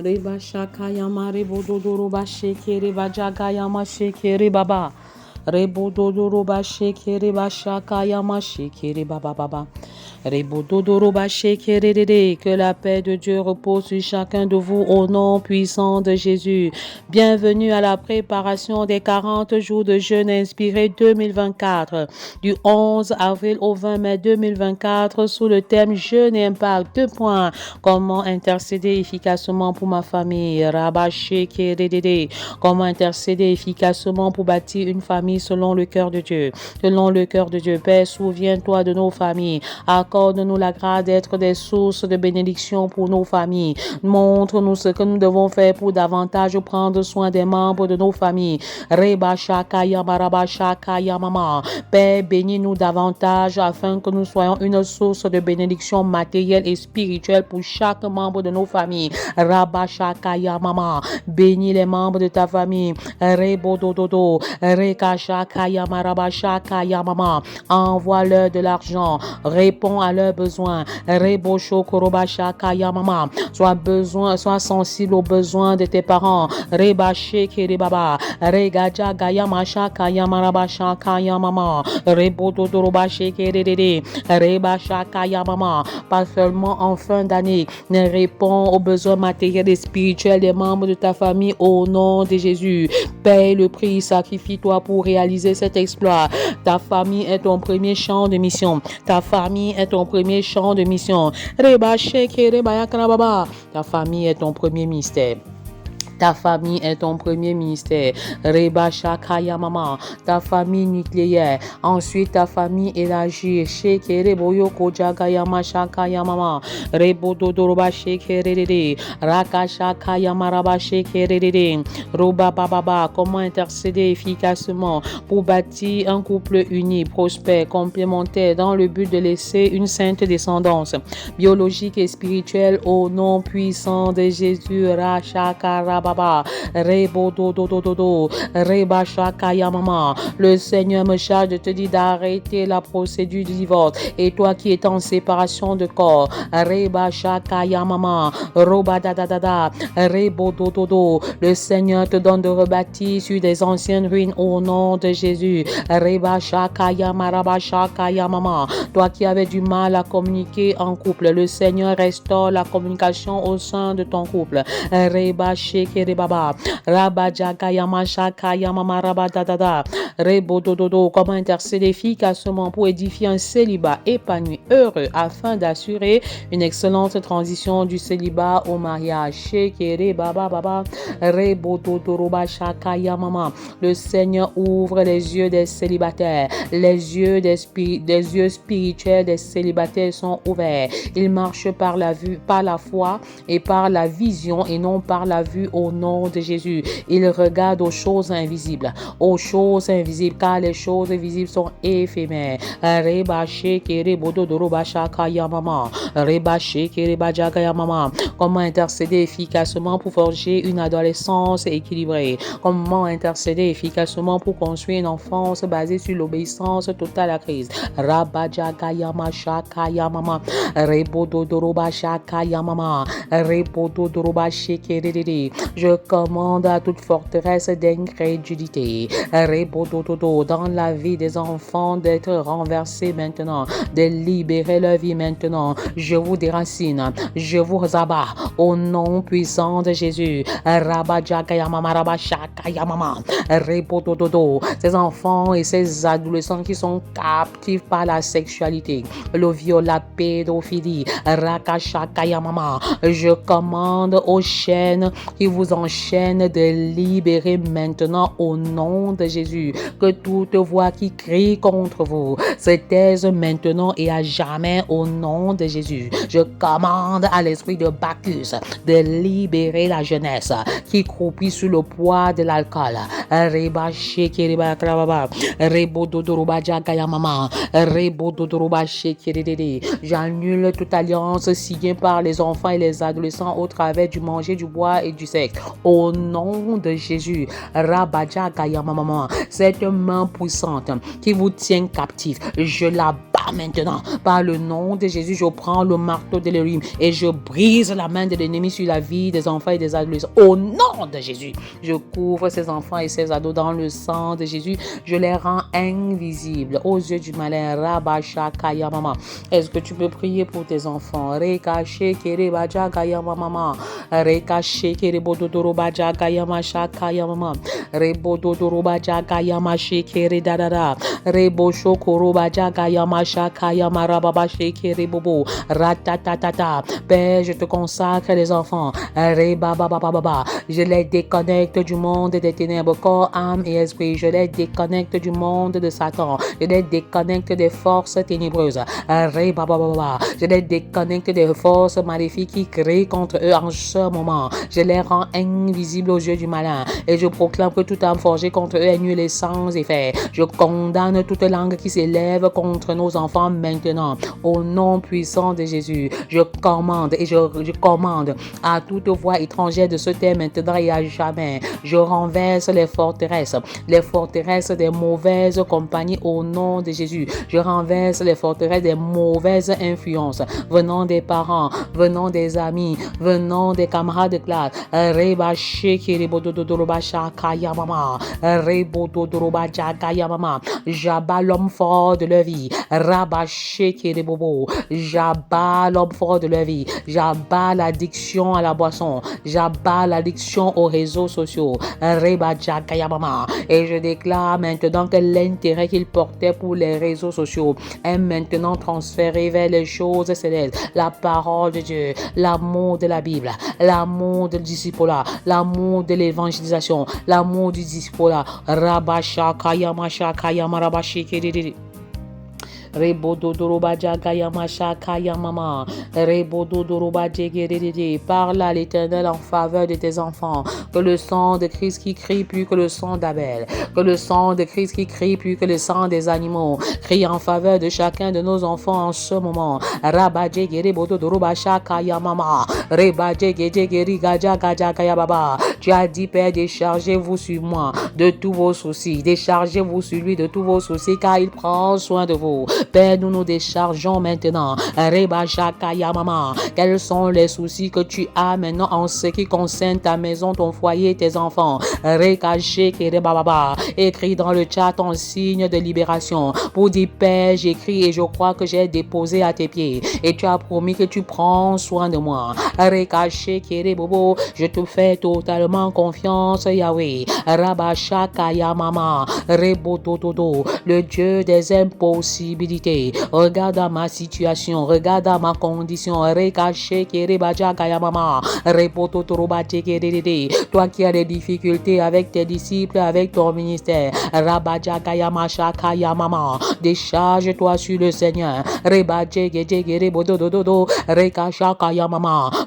Reba shakayama rebo dodoroba shekere bajagayama shekere baba. Rebo dodoroba shekere bashakayama shekere baba baba. Rebo dodoroba shekere dede. Que la paix de Dieu repose sur chacun de vous au nom puissant de Jésus. Bienvenue à la préparation des 40 jours de jeûne inspiré 2024 du 11 avril au 20 mai 2024 sous le thème jeûne et impact. 2 points. Comment intercéder efficacement pour ma famille? Rabaché Kérédédé. Comment intercéder efficacement pour bâtir une famille selon le cœur de Dieu? Selon le cœur de Dieu. Père, souviens-toi de nos familles. Accorde-nous la grâce d'être des sources de bénédiction pour nos familles. Montre-nous ce que nous devons faire pour davantage prendre soin des membres de nos familles. Reba Shakaya Maraba Shakaya Mama. Père, bénis-nous davantage afin que nous soyons une source de bénédiction matérielle et spirituelle pour chaque membre de nos familles. Rabba Shakaya Mama. Bénis les membres de ta famille. Rebo Dododo. Reka Shakaya Maraba Shakaya Mama. Envoie-leur de l'argent. Réponds à leurs besoins. Rebo Shokoroba Shakaya Mama. Sois sensible aux besoins de tes parents. Reba Shekere Baba. Regaja Gaya Mashakaya Maraba Shakaya Mama. Rebo Dodoroba Shekere Dede. Reba Shakaya Mama. Pas seulement en fin d'année, mais réponds aux besoins matériels et spirituels des membres de ta famille au nom de Jésus. Paye le prix, sacrifie-toi pour réaliser cet exploit. Ta famille est ton premier champ de mission. Ta famille est ton premier champ de mission. Reba Shekere Bayakana Baba. Ta famille est ton premier mystère. Ta famille est ton premier ministère. Reba Shakaya Mama. Ta famille nucléaire. Ensuite, ta famille élargie. Shekere Boyoko Jagayama Shakaya Mama. Rebo Dodoroba Shekere Dede. Raka Shakaya Maraba Shekere Dede. Roba Bababa. Comment intercéder efficacement pour bâtir un couple uni, prospère, complémentaire dans le but de laisser une sainte descendance biologique et spirituelle au nom puissant de Jésus. Rachakaraba. Rebo do do do do do. Reba Shakaya Mama. Le Seigneur me charge de te dire d'arrêter la procédure du divorce. Et toi qui es en séparation de corps. Reba Shakaya Mama. Roba da da da da. Rebo do do do. Le Seigneur te donne de rebâtir sur des anciennes ruines au nom de Jésus. Reba Shakaya Maraba Shakaya Mama. Toi qui avais du mal à communiquer en couple. Le Seigneur restaure la communication au sein de ton couple. Reba Shekere Baba. Rabba Jagayama Shakaya Mama Rabba Dadada. Rebo Dododo. Comment intercéder efficacement pour édifier un célibat épanoui, heureux, afin d'assurer une excellente transition du célibat au mariage. Shekere Baba Baba. Rebo Dodoroba Shakaya Mama. Le Seigneur ouvre les yeux des célibataires. Les yeux des yeux spirituels des célibataires sont ouverts. Ils marchent par la vue, par la foi et par la vision et non par la vue au nom de Jésus. Ils regardent aux choses invisibles. Aux choses invisibles, car les choses visibles sont éphémères. Reba Shekere Bododoroba Shakaya Mama. Reba Shekere Bajagaya Mama. Comment intercéder efficacement pour forger une adolescence équilibrée? Comment intercéder efficacement pour construire une enfance basée sur l'obéissance totale à Christ? Rabajagaya Shakaya Mama. Rebo Dodoroba Shakaya Mama. Rebo Dodoroba Shekere. Je commande à toute forteresse d'incrédulité, Rebodododo, dans la vie des enfants d'être renversés maintenant, de libérer leur vie maintenant. Je vous déracine, je vous abats au nom puissant de Jésus. Rabajagayamama Rabashakayamama. Rebodododo. Ces enfants et ces adolescents qui sont captifs par la sexualité, le viol, la pédophilie, Rakashakayamama. Je commande aux chaînes qui vous enchaînent de libérer maintenant au nom de Jésus. Que toute voix qui crie contre vous se taise maintenant et à jamais au nom de Jésus. Je commande à l'esprit de Bacchus de libérer la jeunesse qui croupit sous le poids de l'alcool. J'annule toute alliance signée par les enfants et les adolescents au travers du manger, du bois et du sexe. Au nom de Jésus, cette main puissante qui vous tient captif, je la bats pas maintenant. Par le nom de Jésus, je prends le marteau de l'Élohim et je brise la main de l'ennemi sur la vie des enfants et des adolescents. Au nom de Jésus, je couvre ces enfants et ces ados dans le sang de Jésus. Je les rends invisibles aux yeux du malin. Rabasha Kaya Mama. Est-ce que tu peux prier pour tes enfants? Rekache Kere Baja Kaya Mama. Rekache Kere Bododoro Baja Kaya Masha Kaya Mama. Rebododoro Baja Kaya Mashe Kere Dadada. Rebo Shokoro Baja Kaya Masha Kaya Marababa Kere Bobo. Ratatatata. Père, je te consacre les enfants. Rebababababa. Je les déconnecte du monde des ténèbres, corps, âme et esprit. Je les déconnecte du monde de Satan. Je les déconnecte des forces ténébreuses. Je les déconnecte des forces maléfiques qui créent contre eux en ce moment. Je les rends invisibles aux yeux du malin. Et je proclame que toute âme forgée contre eux est nulle et sans effet. Je condamne toute langue qui s'élève contre nos enfants maintenant. Au nom puissant de Jésus, je commande et je commande à toute voix étrangère de se taire maintenant et à jamais. Je renverse les forteresses des mauvaises compagnies au nom de Jésus. Je renverse les forteresses des mauvaises influences venant des parents, venant des amis, venant des camarades de classe. J'abats l'homme fort de leur vie. J'abats l'homme fort de leur vie. J'abats l'addiction à la boisson. J'abats l'addiction aux réseaux sociaux. Et je déclare maintenant que l'intérêt qu'il portait pour les réseaux sociaux est maintenant transféré vers les choses célestes. La parole de Dieu, l'amour de la Bible, l'amour du discipulat, l'amour de l'évangélisation, l'amour du discipulat. Parle à l'Éternel en faveur de tes enfants. Que le sang de Christ qui crie plus que le sang d'Abel. Que le sang de Christ qui crie plus que le sang des animaux. Crie en faveur de chacun de nos enfants en ce moment. Tu as dit, Père, déchargez-vous sur moi de tous vos soucis. Déchargez-vous sur lui de tous vos soucis car il prend soin de vous. Père, nous nous déchargeons maintenant. Quels sont les soucis que tu as maintenant en ce qui concerne ta maison, ton foyer, tes enfants? Écris dans le chat ton signe de libération pour dire, Père, j'écris et je crois que j'ai déposé à tes pieds et tu as promis que tu prends soin de moi. Je te fais totalement confiance, Yahweh. Le Dieu des impossibilités. Regarde à ma situation, regarde à ma condition. Toi qui as des difficultés avec tes disciples, avec ton ministère. Décharge-toi sur le Seigneur.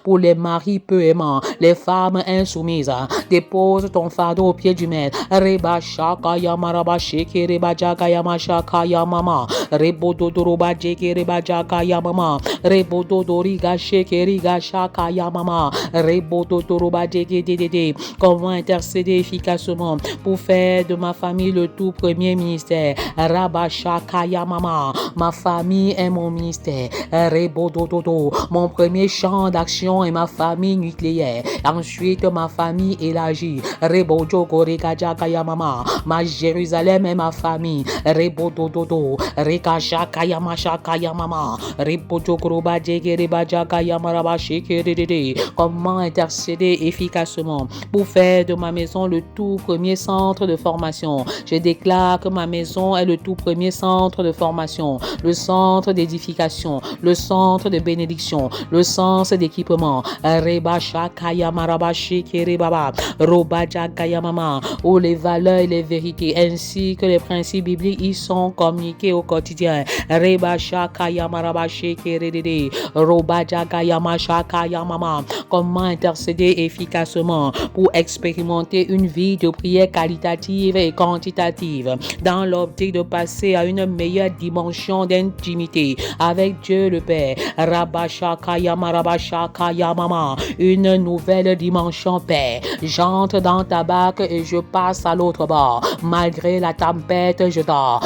Pour les maris peu aimants, les femmes insoumises, dépose ton fardeau au pied du maître. Comment intercéder efficacement pour faire de ma famille le tout premier ministère? Ma famille est mon ministère. Mon premier champ d'action est ma famille nucléaire. Ensuite, ma famille élargie. Ma Jérusalem est ma famille. Comment intercéder efficacement pour faire de ma maison le tout premier centre de formation? Je déclare que ma maison est le tout premier centre de formation, le centre d'édification, le centre de bénédiction, le centre d'équipement. Où les valeurs et les vérités ainsi que les principes bibliques y sont communiqués au quotidien. Comment intercéder efficacement pour expérimenter une vie de prière qualitative et quantitative dans l'optique de passer à une meilleure dimension d'intimité avec Dieu le Père. Une nouvelle dimension, Père. J'entre dans ta barque et je passe à l'autre bord. Malgré la tempête, je dors.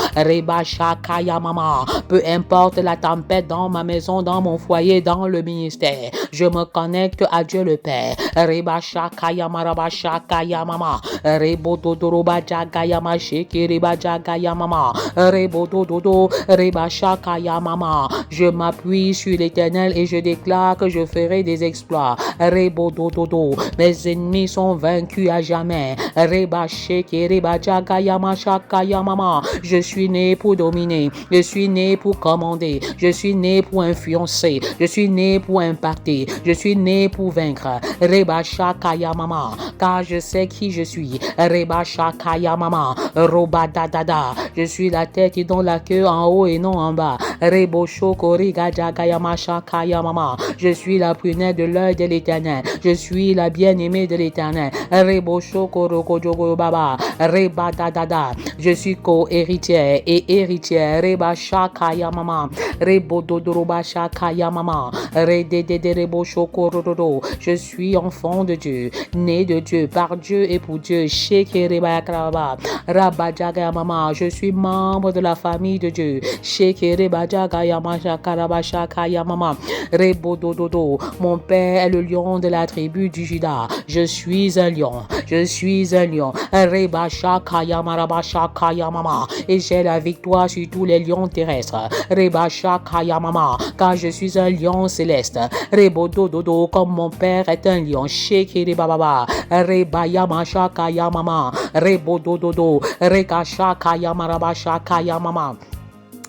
mama. Peu importe la tempête dans ma maison, dans mon foyer, dans le ministère, je me connecte à Dieu le Père. Reba shakaya maraba shakaya mama. Rebo dodo bajaga ma sheke reba jaga mama. Rebo dodo reba shakaya mama. Je m'appuie sur l'Éternel et je déclare que je ferai des exploits. Rebo dodo. Mes ennemis sont vaincus à jamais. Reba sheke reba jaga ma shakaya mama. Je suis né pour dominer. Je suis né pour commander. Je suis né pour influencer. Je suis né pour impacter. Je suis né pour vaincre. Reba shakaya mama. Car je sais qui je suis. Reba shakaya mama. Roba dadada. Je suis la tête et non la queue, en haut et non en bas. Rebo shokori gajagaya shakaya mama. Je suis la prunelle de l'œil de l'Éternel. Je suis la bien-aimée de l'Éternel. Rebo shokoro kojogo baba. Reba dadada. Je suis co-héritière et héritière. Reba shakaya mama. Rebo dodoroba shakaya mama. Redede rebo shokorodo. Je suis enfant de Dieu, né de Dieu, par Dieu et pour Dieu. Shekere kraba. Rabajaga mama. Je suis membre de la famille de Dieu. Shekere bajaga yama shakaraba shakaya mama. Rebo dododo. Mon père est le lion de la tribu du Juda. Je suis un lion. Je suis un lion. Reba shakaya maraba shakaya mama. Et j'ai la victoire sur tous les lions terrestres. Reba shakaya mama. Car je suis un lion céleste. Rebo dododo. Comme mon père est un lion. Shekere bababa. Reba yama shakaya mama. Rebo dododo. Reka shakaya maraba shakaya mama.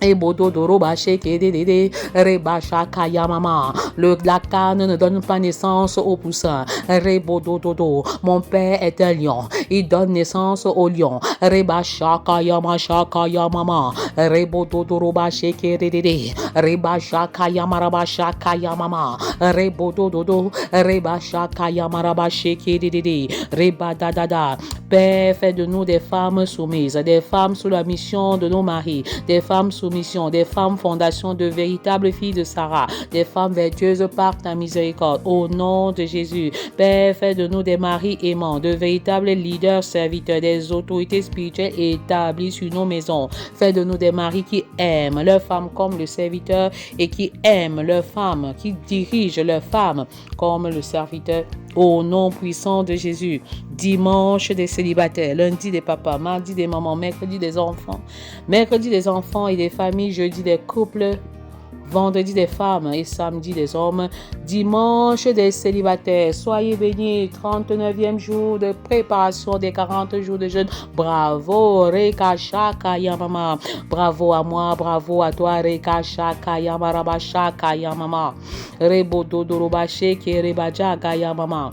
Et bodo doroba sheke de reba shakaya mama. La canne ne donne pas naissance au poussin. Rebo dodo. Mon père est un lion. Il donne naissance au lion. Reba shakaya mama. Rebo doroba sheke de reba shakaya maraba shakaya mama. Rebo dodo. Reba shakaya maraba sheke de reba dadada. Père, fais de nous des femmes soumises, des femmes sous la mission de nos maris, des femmes sous mission, des femmes fondations de véritables filles de Sarah, des femmes vertueuses par ta miséricorde. Au nom de Jésus, Père, fais de nous des maris aimants, de véritables leaders serviteurs, des autorités spirituelles établies sur nos maisons. Fais de nous des maris qui aiment leurs femmes comme le serviteur et qui aiment leurs femmes, qui dirigent leurs femmes comme le serviteur. Au nom puissant de Jésus, dimanche des célibataires, lundi des papas, mardi des mamans, mercredi des enfants et des familles, jeudi des couples, vendredi des femmes et samedi des hommes, dimanche des célibataires. Soyez bénis, 39e jour de préparation des 40 jours de jeûne. Bravo, Reka Shaka Yamama. Bravo à moi, bravo à toi, Reka Shaka Yamaraba Shaka Yamama. Rebo Dodoroba Sheke Reba Jaga Yamama.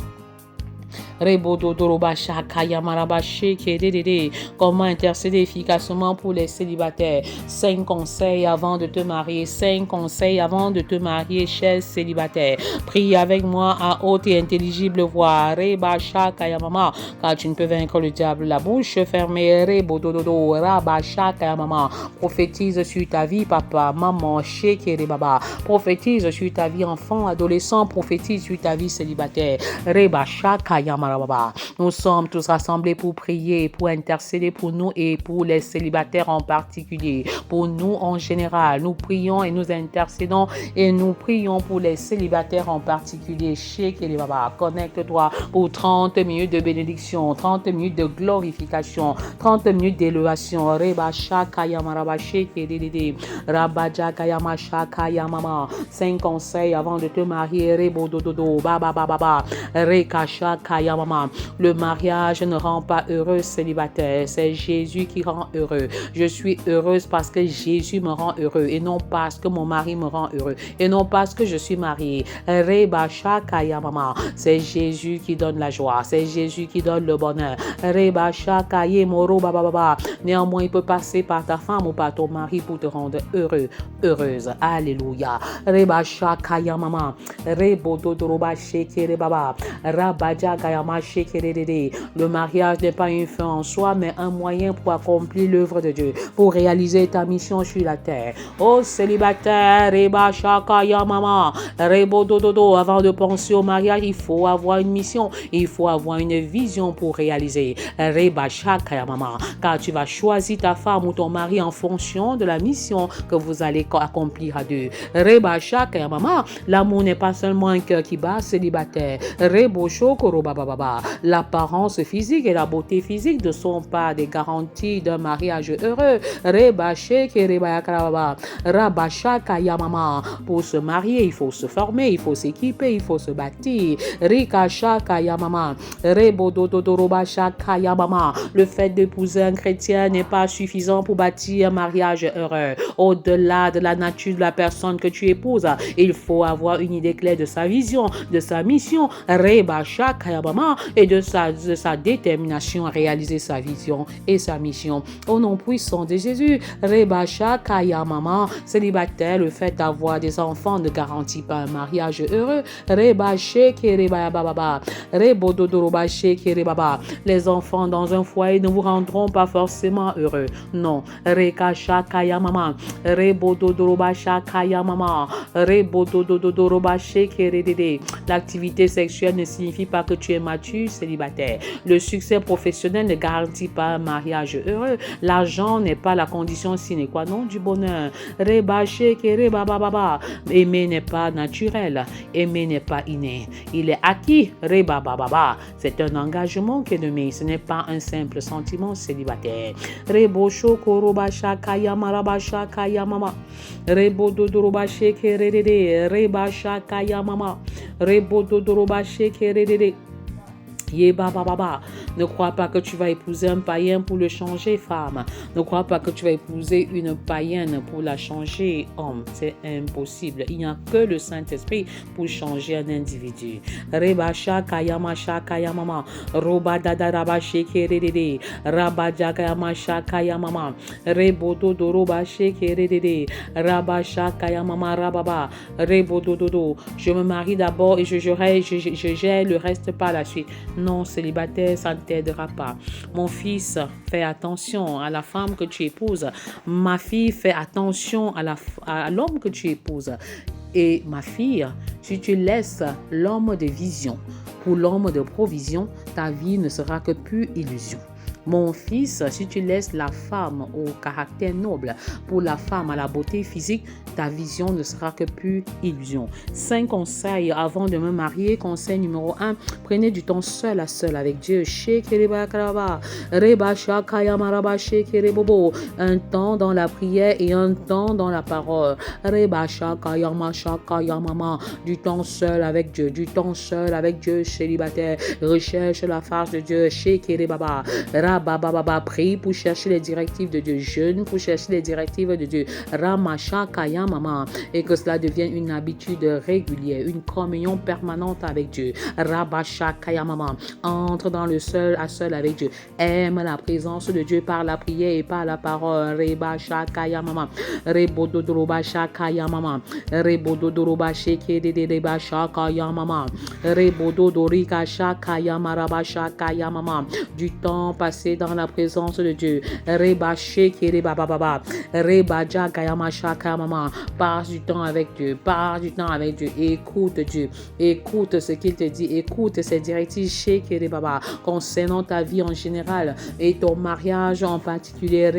Comment intercéder efficacement pour les célibataires? 5 conseils avant de te marier. 5 conseils avant de te marier, chers célibataires. Prie avec moi à haute et intelligible voix. Car tu ne peux vaincre le diable. La bouche fermée. Prophétise sur ta vie, papa, maman, baba. Prophétise sur ta vie, enfant, adolescent. Prophétise sur ta vie célibataire. Nous sommes tous rassemblés pour prier, pour intercéder pour nous et pour les célibataires en particulier. Pour nous en général, nous prions et nous intercédons et nous prions pour les célibataires en particulier. Connecte-toi pour 30 minutes de bénédiction, 30 minutes de glorification, 30 minutes d'élévation. Mama. 5 conseils avant de te marier. Mama. Le mariage ne rend pas heureux célibataire, c'est Jésus qui rend heureux. Je suis heureuse parce que Jésus me rend heureux et non parce que mon mari me rend heureux et non parce que je suis mariée. Mama. C'est Jésus qui donne la joie, c'est Jésus qui donne le bonheur. Néanmoins, il peut passer par ta femme ou par ton mari pour te rendre heureux, heureuse. Alléluia. Mama. Le mariage n'est pas une fin en soi, mais un moyen pour accomplir l'œuvre de Dieu, pour réaliser ta mission sur la terre. Oh célibataire, Reba Shaka Yamama, Rebo Dododo, avant de penser au mariage, il faut avoir une mission, il faut avoir une vision pour réaliser. Reba Shaka Yamama, car tu vas choisir ta femme ou ton mari en fonction de la mission que vous allez accomplir à deux. Reba Shaka Yamama, l'amour n'est pas seulement un cœur qui bat, célibataire. Rebo Shokoro Baba, l'apparence physique et la beauté physique ne sont pas des garanties d'un mariage heureux. Reba Sheke Reba Yakarababa, Raba Shaka Yamama, pour se marier, il faut se former, il faut s'équiper, il faut se bâtir. Rika Shaka Yamama, Rebo Dodoroba Shaka Yamama, le fait d'épouser un chrétien n'est pas suffisant pour bâtir un mariage heureux. Au-delà de la nature de la personne que tu épouses, il faut avoir une idée claire de sa vision, de sa mission, Reba Shaka Yamama, et de sa détermination à réaliser sa vision et sa mission. Au nom puissant de Jésus, Reba Shaka Yamama, célibataire, le fait d'avoir des enfants ne garantit pas un mariage heureux. Reba Sheke Reba Baba, Rebo Dodoroba Sheke Reba. Les enfants dans un foyer ne vous rendront pas forcément heureux. Non. Reka Shaka Yamama, Rebo Dodoroba Shaka Yamama, Rebo Dodoroba Sheke Rede. L'activité sexuelle ne signifie pas que tu es mature, célibataire. Le succès professionnel ne garantit pas un mariage heureux. L'argent n'est pas la condition sine qua non du bonheur. Reba Sheke Reba Baba. Aimer n'est pas naturel. Aimer n'est pas inné. Il est acquis. Reba Baba. C'est un engagement qui est nommé. Ce n'est pas un simple sentiment célibataire. Rebo Shoko Roba Shaka Yamaraba Shaka Yamama. Rebo Dodoroba Sheke Rede. Reba Shaka Yamama. Rebo Dodoroba Sheke Rede. Yeba Baba. Ne crois pas que tu vas épouser un païen pour le changer femme. Ne crois pas que tu vas épouser une païenne pour la changer homme. C'est impossible. Il n'y a que le Saint-Esprit pour changer un individu. Reba Shaka Yama Shaka Yamama. Roba Dada Raba Sheke Rede. Raba Jaka Yama Shaka Yamama. Rebo Dodo Roba Sheke Rede. Raba Shaka Yamama Rababa. Rebo Dodo. Je me marie d'abord et je gère le reste par la suite. Non, célibataire, ça ne t'aidera pas. Mon fils, fais attention à la femme que tu épouses. Ma fille, fais attention à l'homme que tu épouses. Et ma fille, si tu laisses l'homme de vision pour l'homme de provision, ta vie ne sera que pure illusion. Mon fils, si tu laisses la femme au caractère noble pour la femme à la beauté physique, ta vision ne sera que pure illusion. 5 conseils avant de me marier. Conseil numéro 1, prenez du temps seul à seul avec Dieu. Un temps dans la prière et un temps dans la parole. Du temps seul avec Dieu, du temps seul avec Dieu, célibataire. Recherche la face de Dieu. Prie pour chercher les directives de Dieu. Jeûne pour chercher les directives de Dieu. Et que cela devienne une habitude régulière, une communion permanente avec Dieu. Entre dans le seul à seul avec Dieu. Aime la présence de Dieu par la prière et par la parole. Du temps passé dans la présence de Dieu. Passe du temps avec Dieu. Passe du temps avec Dieu. Écoute Dieu. Écoute ce qu'il te dit. Écoute ses directives concernant ta vie en général et ton mariage en particulier.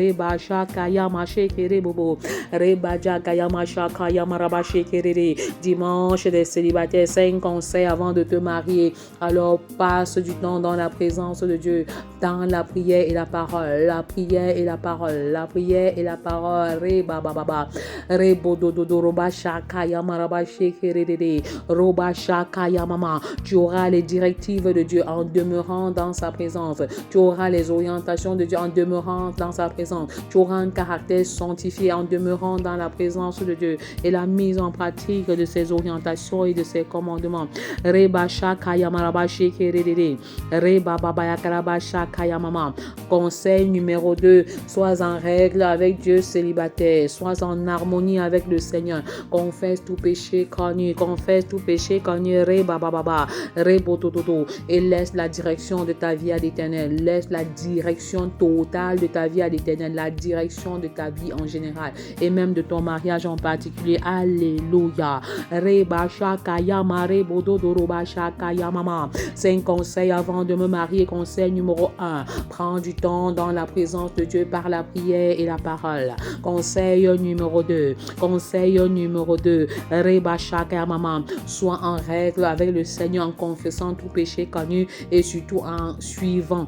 Dimanche des célibataires, 5 conseils avant de te marier. Alors passe du temps dans la présence de Dieu, dans la prière et la parole. La prière et la parole. La prière et la parole. Tu auras les directives de Dieu en demeurant dans sa présence. Tu auras les orientations de Dieu en demeurant dans sa présence. Tu auras un caractère sanctifié en demeurant dans la présence de Dieu et la mise en pratique de ses orientations et de ses commandements. mama. Conseil numéro 2, sois en règle avec Dieu célibataire, sois en harmonie avec le Seigneur. Confesse tout péché connu, re baba baba, re botototo, et laisse la direction de ta vie à l'Éternel. Laisse la direction totale de ta vie à l'Éternel, la direction de ta vie en général et même de ton mariage en particulier. Alléluia. Re basha kaya mare bododoro basha kaya mama. 5 conseils avant de me marier. Conseil numéro 1, prends du temps dans la présence de Dieu par la prière et la parole. Conseil numéro 2, Reba Shaka Maman, sois en règle avec le Seigneur en confessant tout péché connu et surtout en suivant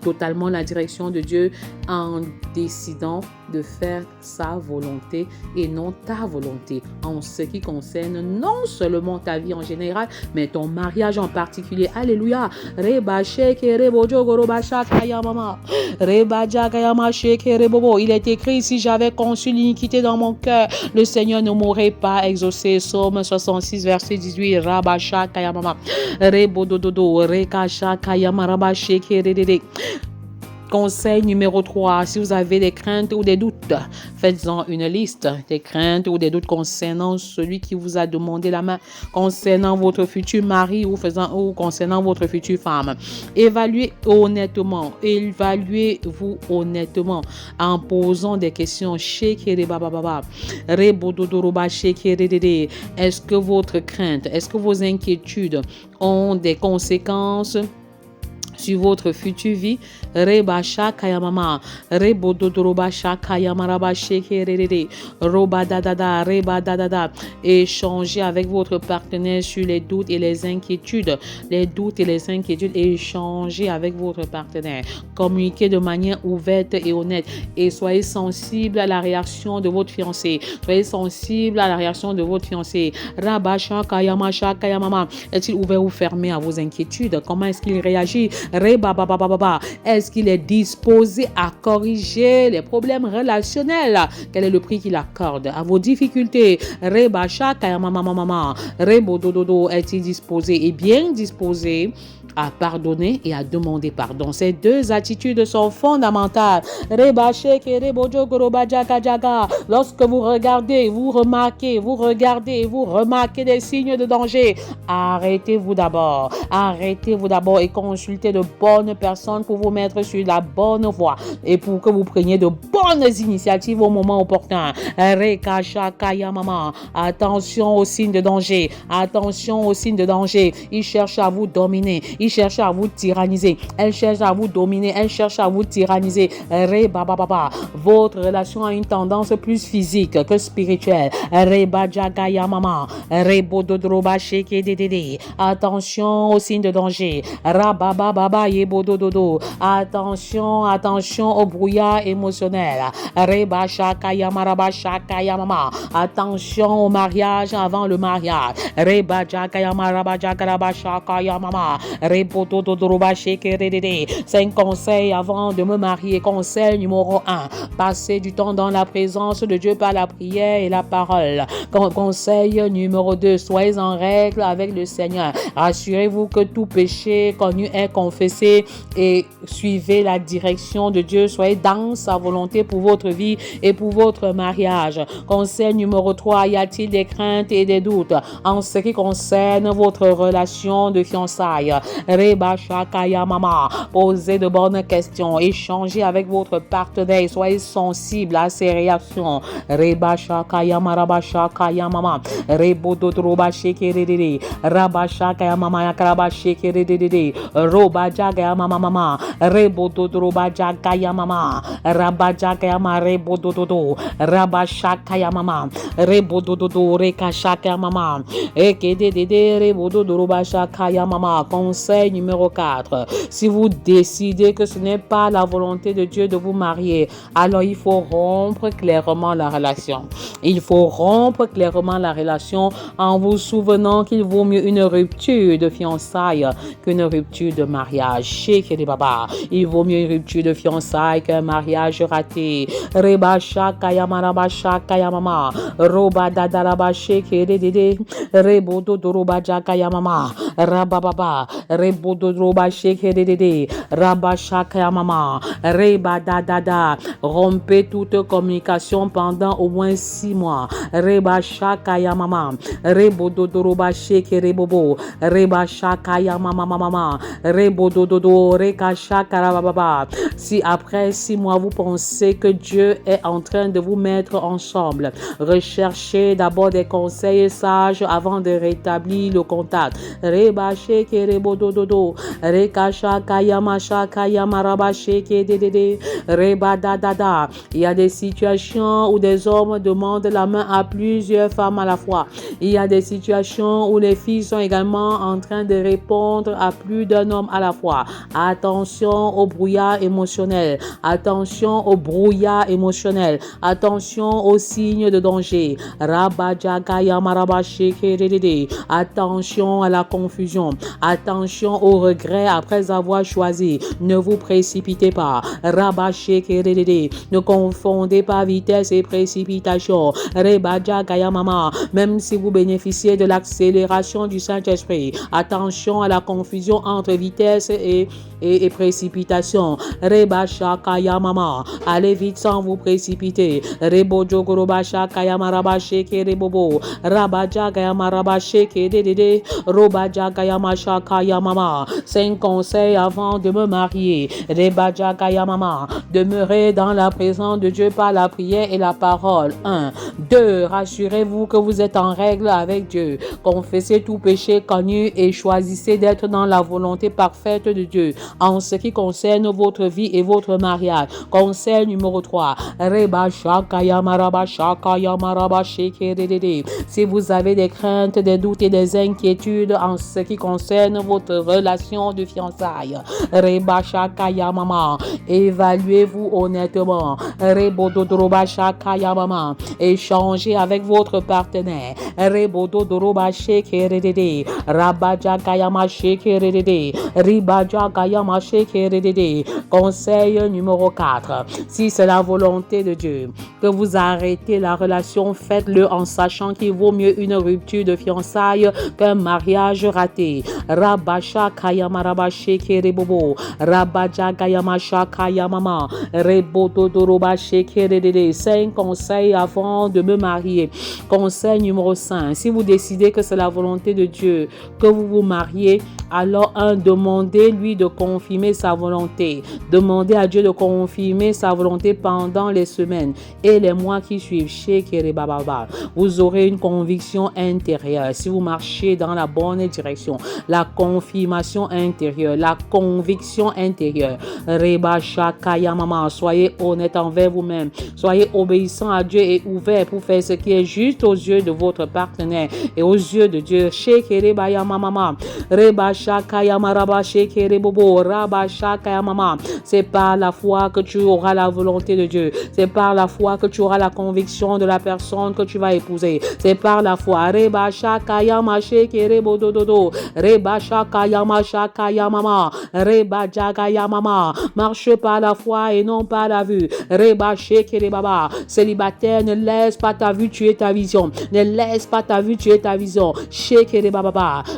totalement la direction de Dieu, en décidant de faire sa volonté et non ta volonté en ce qui concerne non seulement ta vie en général mais ton mariage en particulier. Alléluia. Il est écrit, si j'avais conçu l'iniquité dans mon cœur, le Seigneur ne m'aurait pas exaucé. Psaume 66 verset 18. Rabasha Kayamama Rebodododo Rekasha Kayama Rabashe Kerede. Conseil numéro 3, si vous avez des craintes ou des doutes, faites-en une liste des craintes ou des doutes concernant celui qui vous a demandé la main, concernant votre futur mari ou concernant votre future femme. Évaluez-vous honnêtement en posant des questions. Est-ce que votre crainte, est-ce que vos inquiétudes ont des conséquences sur votre future vie? Rebasha kayamama, rebododorobasha kayamaraba shekerere, robadadada, rebadadada. Échangez avec votre partenaire sur les doutes et les inquiétudes. Échangez avec votre partenaire. Communiquez de manière ouverte et honnête et soyez sensible à la réaction de votre fiancé. Rabasha kayamasha kayamama. Est-il ouvert ou fermé à vos inquiétudes? Comment est-ce qu'il réagit? Est-ce qu'il est disposé à corriger les problèmes relationnels? Quel est le prix qu'il accorde à vos difficultés? Est-il disposé et bien disposé à pardonner et à demander pardon? Ces deux attitudes sont fondamentales. Lorsque vous regardez, vous remarquez des signes de danger, arrêtez-vous d'abord et consultez de bonnes personnes pour vous mettre sur la bonne voie et pour que vous preniez de bonnes initiatives au moment opportun. Attention aux signes de danger. Il cherche à vous dominer. Il cherche à vous tyranniser. Elle cherche à vous dominer. Elle cherche à vous tyranniser. Votre relation a une tendance plus physique que spirituelle. Attention aux signes de danger. Attention au brouillard émotionnel. Attention au mariage avant le mariage. Cinq conseils avant de me marier. Conseil numéro 1, passez du temps dans la présence de Dieu par la prière et la parole. Conseil numéro 2, soyez en règle avec le Seigneur. Assurez-vous que tout péché connu est confessé et suivez la direction de Dieu. Soyez dans sa volonté pour votre vie et pour votre mariage. Conseil numéro 3, y a-t-il des craintes et des doutes en ce qui concerne votre relation de fiançailles? Posez de bonnes questions, échangez avec votre partenaire, soyez sensible à ses réactions. Conseil numéro 4. Si vous décidez que ce n'est pas la volonté de Dieu de vous marier, alors il faut rompre clairement la relation. En vous souvenant qu'il vaut mieux une rupture de fiançailles qu'une rupture de mariage. Il vaut mieux une rupture de fiançailles qu'un mariage raté. Rebodoroba shekerede. Rabashaka mama. Reba da. Rompez toute communication pendant au moins 6 mois. Reba shaka mama. Rebodoroba shekerebobo. Reba shaka mama. Rebododo. Reka shaka rababa. Si après 6 mois vous pensez que Dieu est en train de vous mettre ensemble, recherchez d'abord des conseils sages avant de rétablir le contact. Reba sheke rebododo. Reka shaka yama raba sheke dedede. Reba da. Il y a des situations où des hommes demandent la main à plusieurs femmes à la fois. Il y a des situations où les filles sont également en train de répondre à plus d'un homme à la fois. Attention au brouillard émotionnel. Attention au brouillard émotionnel. Attention aux signes de danger. Attention à la confusion. Attention au regret après avoir choisi. Ne vous précipitez pas. Ne confondez pas vitesse et précipitation. Même si vous bénéficiez de l'accélération du Saint-Esprit, attention à la confusion entre vitesse et précipitation. Allez vite sans vous précipiter. Cinq conseils avant de me marier. Demeurez dans la présence de Dieu par la prière et la parole. 1. 2. Rassurez-vous que vous êtes en règle avec Dieu. Confessez tout péché connu et choisissez d'être dans la volonté parfaite de Dieu en ce qui concerne votre vie et votre mariage. Conseil numéro 3. Si vous avez des craintes, des doutes et des inquiétudes en ce qui concerne votre relation de fiançailles, évaluez-vous honnêtement. Échangez avec votre partenaire. Conseil numéro 4. Si c'est la volonté de Dieu que vous arrêtez la relation, faites-le en sachant qu'il vaut mieux une rupture de fiançailles qu'un mariage raté. Cinq conseils avant de me marier. Conseil numéro 5. Si vous décidez que c'est la volonté de Dieu que vous vous mariez, alors demandez-lui de confirmer sa volonté. Demandez à Dieu de confirmer sa volonté pendant les semaines et les mois qui suivent. Vous aurez une conviction intérieure si vous marchez dans la bonne direction. La confirmation intérieure, la conviction intérieure. Soyez honnête envers vous-même. Soyez obéissant à Dieu et ouvert pour faire ce qui est juste aux yeux de votre partenaire et aux yeux de Dieu. C'est par la foi que tu auras la volonté de Dieu. C'est par la foi que tu auras la conviction de la personne que tu vas épouser. C'est par la foi. Marche par la foi et non par la vue. Célibataire, ne laisse pas ta vue tuer ta vision. Ne laisse pas ta vue tuer ta vision.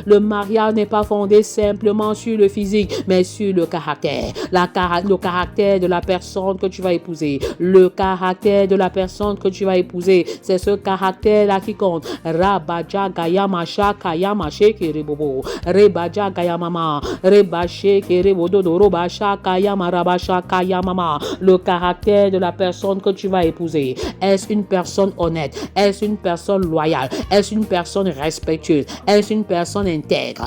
Le mariage n'est pas fondé simplement sur le physique, mais sur le caractère. Le caractère de la personne que tu vas épouser. Le caractère de la personne que tu vas épouser. C'est ce caractère-là qui compte. Le caractère de la personne que tu vas épouser. Est-ce une personne honnête? Est-ce une personne loyale? Est-ce une personne respectueuse? Est-ce une personne intègre?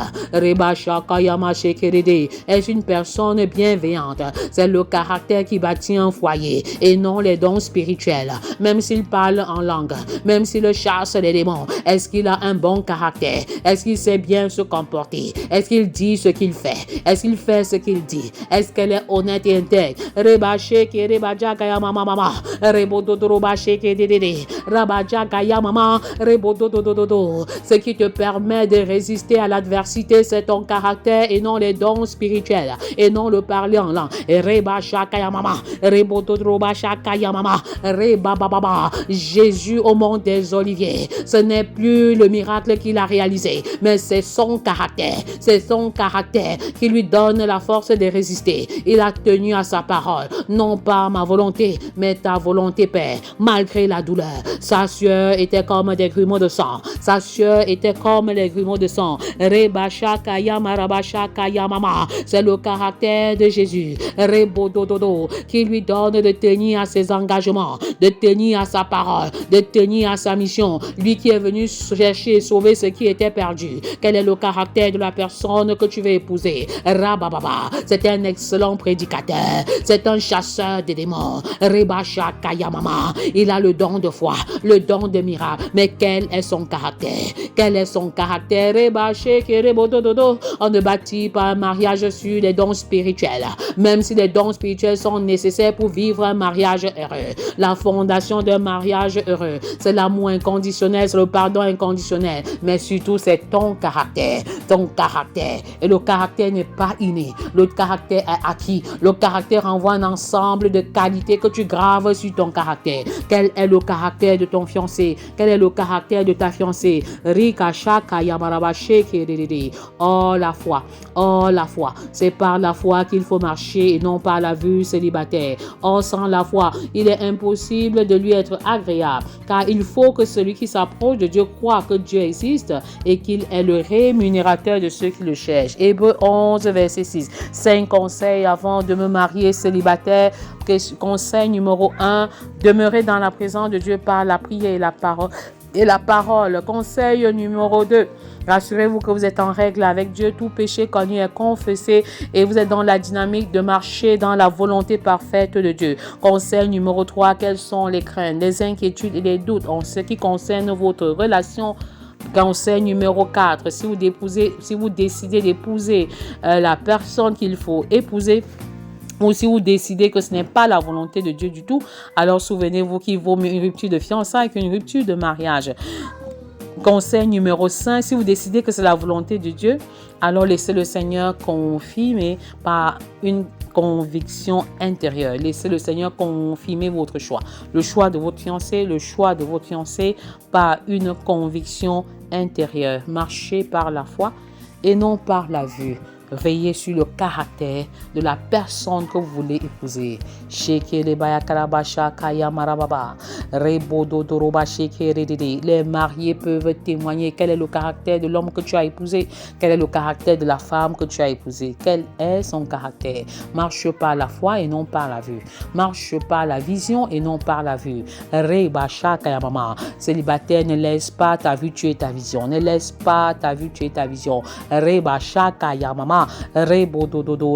Est-ce une personne bienveillante? C'est le caractère qui bâtit un foyer et non les dons spirituels. Même s'il parle en langue, même s'il chasse les démons, est-ce qu'il a un bon caractère? Est-ce qu'il sait bien se comporter? Est-ce qu'il dit ce qu'il fait? Est-ce qu'il fait ce qu'il dit? Est-ce qu'elle est honnête et intègre? Ce qui te permet de résister à l'adversité, c'est ton caractère et non les dons spirituels et non le parler en langue. Jésus au mont des Oliviers, ce n'est plus le miracle qu'il a réalisé, mais c'est son caractère. C'est son caractère qui lui donne la force de résister. Il a tenu à sa parole. Non pas ma volonté, mais ta volonté, Père. Malgré la douleur, sa sueur était comme des grumeaux de sang. Sa sueur était comme les grumeaux de sang. C'est le caractère de Jésus. Qui lui donne de tenir à ses engagements, de tenir à sa parole, de tenir à sa mission. Lui qui est venu chercher et sauver ce qui était perdu. Quel est le caractère de la personne que tu veux épouser? C'est un excellent prédicateur. C'est un chasseur des démons. Il a le don de foi, le don de miracle. Mais quel est son caractère? Quel est son caractère? On ne bâtit pas un mariage sur les dons spirituels, même si les dons spirituels sont nécessaires pour vivre un mariage heureux. La fondation d'un mariage heureux, c'est l'amour inconditionnel, c'est le pardon inconditionnel, mais surtout c'est ton caractère. Ton caractère. Et le caractère n'est pas inné. Le caractère est acquis. Le caractère envoie un ensemble de qualités que tu graves sur ton caractère. Quel est le caractère de ton fiancé? Quel est le caractère de ta fiancée? Oh la foi. Oh la foi. C'est par la foi qu'il faut marcher et non par la vue célibataire. Oh sans la foi, il est impossible de lui être agréable, car il faut que celui qui s'approche de Dieu croit que Dieu existe et qu'il est le rémunérateur de ceux qui le cherchent. Hébreux 11, verset 6. 5 conseils avant de me marier célibataire. Conseil numéro 1, demeurer dans la présence de Dieu par la prière et la parole. Conseil numéro 2, rassurez-vous que vous êtes en règle avec Dieu. Tout péché connu est confessé et vous êtes dans la dynamique de marcher dans la volonté parfaite de Dieu. Conseil numéro 3, quelles sont les craintes, les inquiétudes et les doutes en ce qui concerne votre relation? Conseil numéro 4, si vous décidez d'épouser la personne qu'il faut épouser, ou si vous décidez que ce n'est pas la volonté de Dieu du tout, alors souvenez-vous qu'il vaut mieux une rupture de fiançailles qu'une rupture de mariage. Conseil numéro 5, si vous décidez que c'est la volonté de Dieu, alors laissez le Seigneur confirmer par une conviction intérieure. Laissez le Seigneur confirmer votre choix. Le choix de votre fiancé, le choix de votre fiancé par une conviction intérieure. Marchez par la foi et non par la vue. Veillez sur le caractère de la personne que vous voulez épouser. Les mariés peuvent témoigner quel est le caractère de l'homme que tu as épousé, quel est le caractère de la femme que tu as épousée, quel est son caractère. Marche par la foi et non par la vue. Marche par la vision et non par la vue. Célibataire, ne laisse pas ta vue tuer ta vision. Ne laisse pas ta vue tuer ta vision.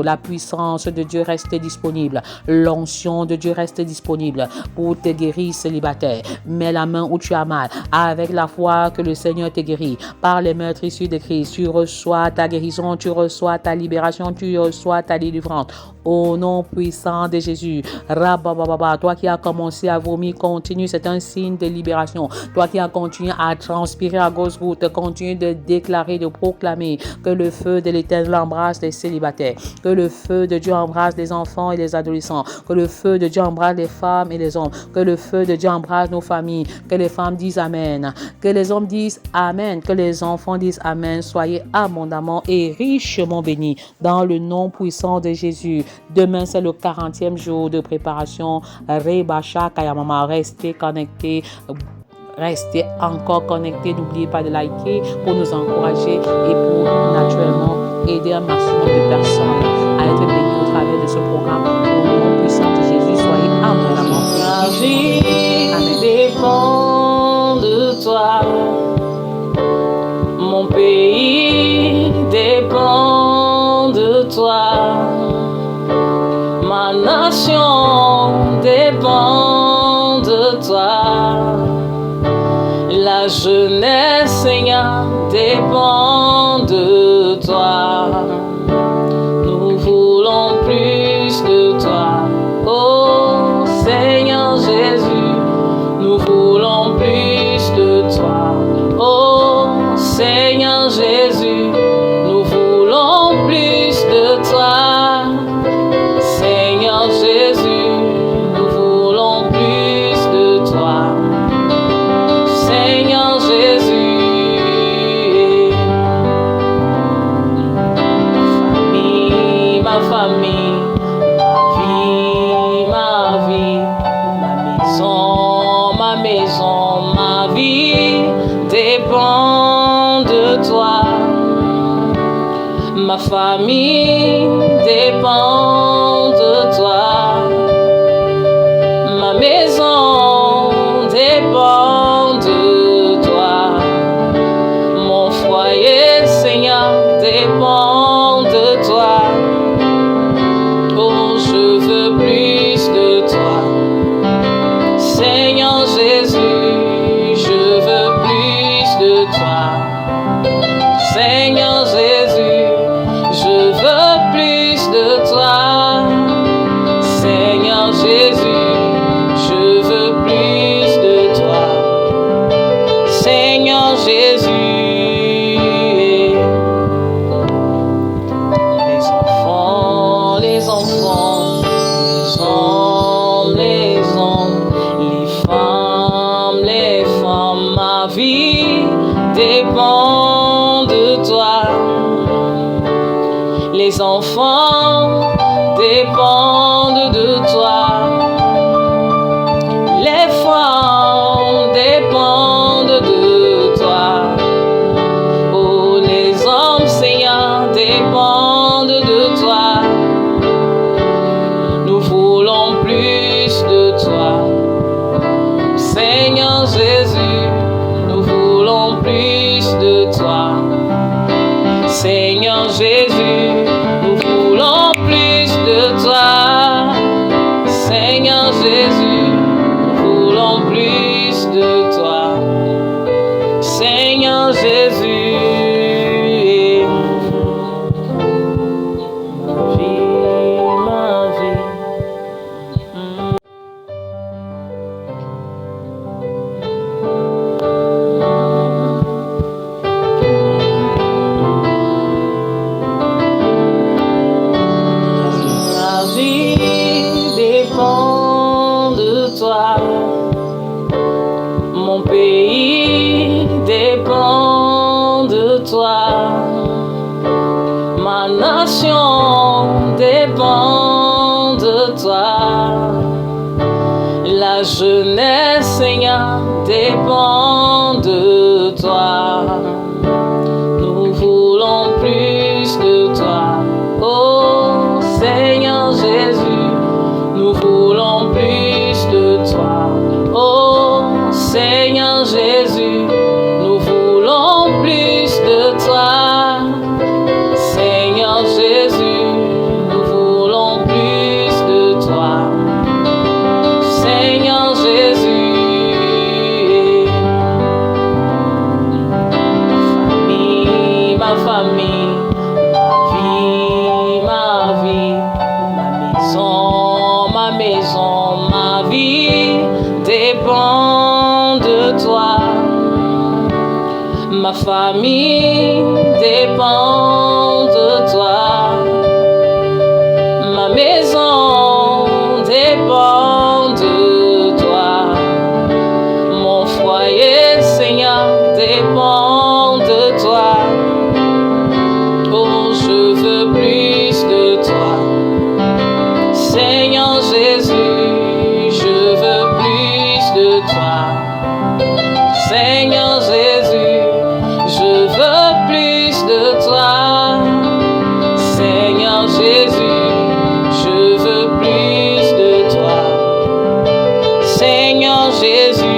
La puissance de Dieu reste disponible. L'onction de Dieu reste disponible pour te guérir célibataire. Mets la main où tu as mal. Avec la foi que le Seigneur te guérit. Par les meurtres issus de Christ, tu reçois ta guérison, tu reçois ta libération, tu reçois ta délivrance. Au nom puissant de Jésus. Toi qui as commencé à vomir, continue, c'est un signe de libération. Toi qui as continué à transpirer à gauche route, continue de déclarer, de proclamer que le feu de l'Éternel embrasse les célibataires, que le feu de Dieu embrasse les enfants et les adolescents, que le feu de Dieu embrasse les femmes et les hommes, que le feu de Dieu embrasse nos familles, que les femmes disent Amen, que les hommes disent Amen, que les enfants disent Amen. Soyez abondamment et richement bénis dans le nom puissant de Jésus. Demain, c'est le 40e jour de préparation. Restez connectés. Restez encore connectés. N'oubliez pas de liker pour nous encourager et pour naturellement aider un maximum de personnes à être bénies au travers de ce programme. Au nom puissant de Jésus, soyez abondamment bénis. Ma vie dépend de toi. Mon pays dépend de toi. Ma nation dépend de toi. La jeunesse, Seigneur, dépend de toi. Nous voulons plus de toi. Oh Seigneur Jésus, nous voulons plus de toi. Oh Seigneur Jésus, nous voulons plus de toi. Seigneur Jésus, nous voulons plus de maison, ma vie dépend de toi. Ma famille dépend de toi. Ma maison dépend de toi. Mon foyer, Seigneur, dépend de toi. Oh, je veux plus de toi. Seigneur Jésus, je veux plus de toi. Seigneur Jésus, je veux plus de toi. Seigneur Jésus, je veux plus de toi. Seigneur Jésus. Les enfants, les hommes, les femmes, ma vie dépend de toi. Les enfants dépendent de toi. Les femmes dépendent de toi. Oh, les hommes, Seigneur, dépendent de toi. Nous voulons plus de toi. Seigneur Jésus, nous voulons plus de toi. Seigneur Jésus, nous voulons plus de toi. Seigneur Jésus, nous voulons plus de toi. Seigneur Jésus, ma vie. Ma vie dépend de toi. Mon pays dépend de toi. Ma nation dépend de toi. La jeunesse, Seigneur, dépend de toi. Nous voulons plus de toi. Oh Seigneur Jésus, nous voulons plus de toi. Oh Seigneur Jésus, nous voulons plus de toi. Seigneur Jésus, nous voulons plus de toi. Seigneur Jésus, ma famille, ma vie, ma maison, ma vie dépend de toi. Ma famille dépend de toi. Ma maison dépend de toi. Mon foyer, Seigneur, dépend de toi. Oh, je veux plus de toi. Seigneur Jésus, je veux plus de toi. Seigneur Jésus, je veux plus de toi. Seigneur Jésus, je veux plus de toi. Seigneur Jésus.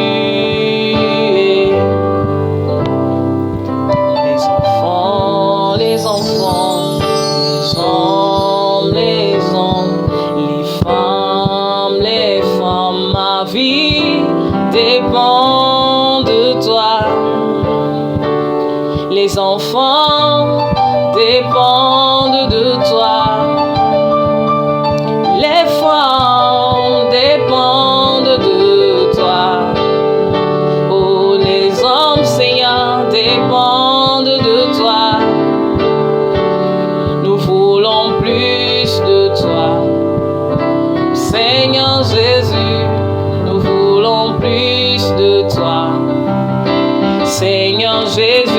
Les enfants, les hommes, les femmes, ma vie dépend de toi. Les enfants dépendent de toi. Les femmes dépendent de toi. Oh, les hommes, Seigneur, dépendent de toi. Nous voulons plus de toi. Seigneur Jésus, nous voulons plus de toi. Seigneur Jésus,